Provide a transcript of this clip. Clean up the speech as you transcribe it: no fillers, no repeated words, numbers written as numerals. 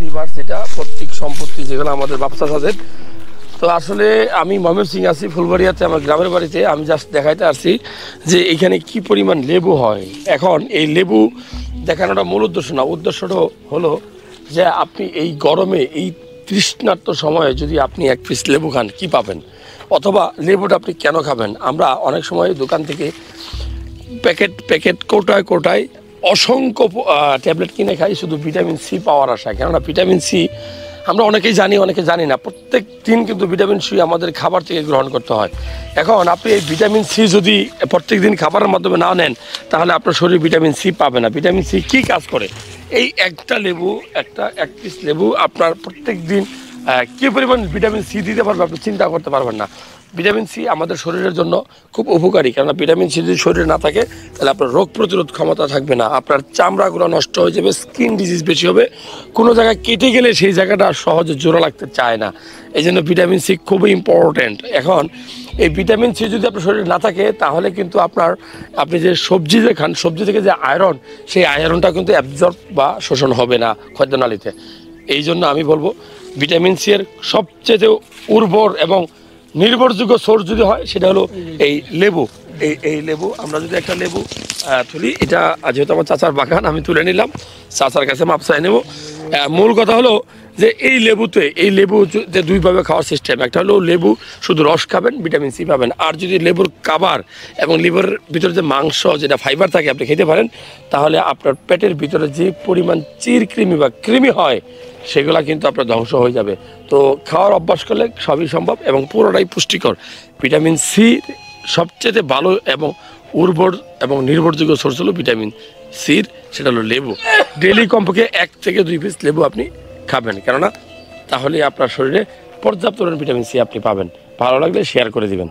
Universe, এটা পৈতৃক সম্পত্তি যেগুলো আমাদের বাপসা তাদের। তো আসলে আমি ময়মনসিংহ আছি, ফুলবাড়িয়াতে আমার গ্রামের বাড়িতে। আমি জাস্ট দেখাইতে আসছি যে এখানে কি পরিমাণ লেবু হয়। এখন এই লেবু দেখানোটা মূল উদ্দেশ্য না, উদ্দেশ্যটা হলো যে আপনি এই গরমে এই তৃষ্ণার্ত সময়ে যদি আপনি এক পিস লেবু খান কি পাবেন, অথবা লেবুটা আপনি কেন খাবেন। আমরা অনেক সময় দোকান থেকে প্যাকেট প্যাকেট কোটায় কোটায় অসংখ্য ট্যাবলেট কিনে খাই শুধু ভিটামিন সি পাওয়ার আশায়। কেননা ভিটামিন সি আমরা অনেকেই জানি, অনেকে জানি না। প্রত্যেক দিন কিন্তু ভিটামিন সি আমাদের খাবার থেকে গ্রহণ করতে হয়। এখন আপনি এই ভিটামিন সি যদি প্রত্যেক দিন খাবারের মাধ্যমে না নেন, তাহলে আপনার শরীর ভিটামিন সি পাবে না। ভিটামিন সি কী কাজ করে, এই একটা লেবু, এক পিস লেবু আপনার প্রত্যেক দিন কী পরিমাণ ভিটামিন সি দিতে পারবে আপনি চিন্তা করতে পারবেন না। ভিটামিন সি আমাদের শরীরের জন্য খুব উপকারী, কেননা ভিটামিন সি যদি শরীরে না থাকে তাহলে আপনার রোগ প্রতিরোধ ক্ষমতা থাকবে না, আপনার চামড়াগুলো নষ্ট হয়ে যাবে, স্কিন ডিজিজ বেশি হবে, কোনো জায়গায় কেটে গেলে সেই জায়গাটা সহজে জোড়া লাগতে চায় না। এই জন্য ভিটামিন সি খুবই ইম্পর্ট্যান্ট। এখন এই ভিটামিন সি যদি আপনার শরীরে না থাকে তাহলে কিন্তু আপনি যে সবজি যে খান, সবজি থেকে যে আয়রন, সেই আয়রনটা কিন্তু অ্যাবজর্ব বা শোষণ হবে না খাদ্যনালীতে। এই জন্য আমি বলবো ভিটামিন সি এর সবচেয়ে উর্বর এবং নির্ভরযোগ্য সোর্স যদি হয় সেটা হলো এই লেবু। এই লেবু আমরা যদি একটা লেবু তুলি, এটা যেহেতু আমার চাচার বাগান আমি তুলে নিলাম, চাচার কাছে মাপসায় নেব। মূল কথা হলো যে এই লেবু যে দুইভাবে খাওয়ার সিস্টেম। একটা হলো লেবু শুধু রস খাবেন, ভিটামিন সি পাবেন। আর যদি লেবুর কাবার এবং লিভারের ভিতরে যে মাংস যেটা ফাইবার থাকে আপনি খেতে পারেন, তাহলে আপনার পেটের ভিতরে যে পরিমাণ চিরকৃমি বা কৃমি হয় সেগুলা কিন্তু আপনার ধ্বংস হয়ে যাবে। তো খাওয়ার অভ্যাস করলে সবই সম্ভব এবং পুরোটাই পুষ্টিকর। ভিটামিন সি সবচেয়ে ভালো এবং উর্বর এবং নির্ভরযোগ্য সোর্স হলো ভিটামিন সির, সেটা হলো লেবু। ডেইলি কমপক্ষে 1 থেকে 2 পিস লেবু আপনি খাবেন, কেননা তাহলে আপনার শরীরে পর্যাপ্ত ভিটামিন সি আপনি পাবেন। ভালো লাগলে শেয়ার করে দিবেন।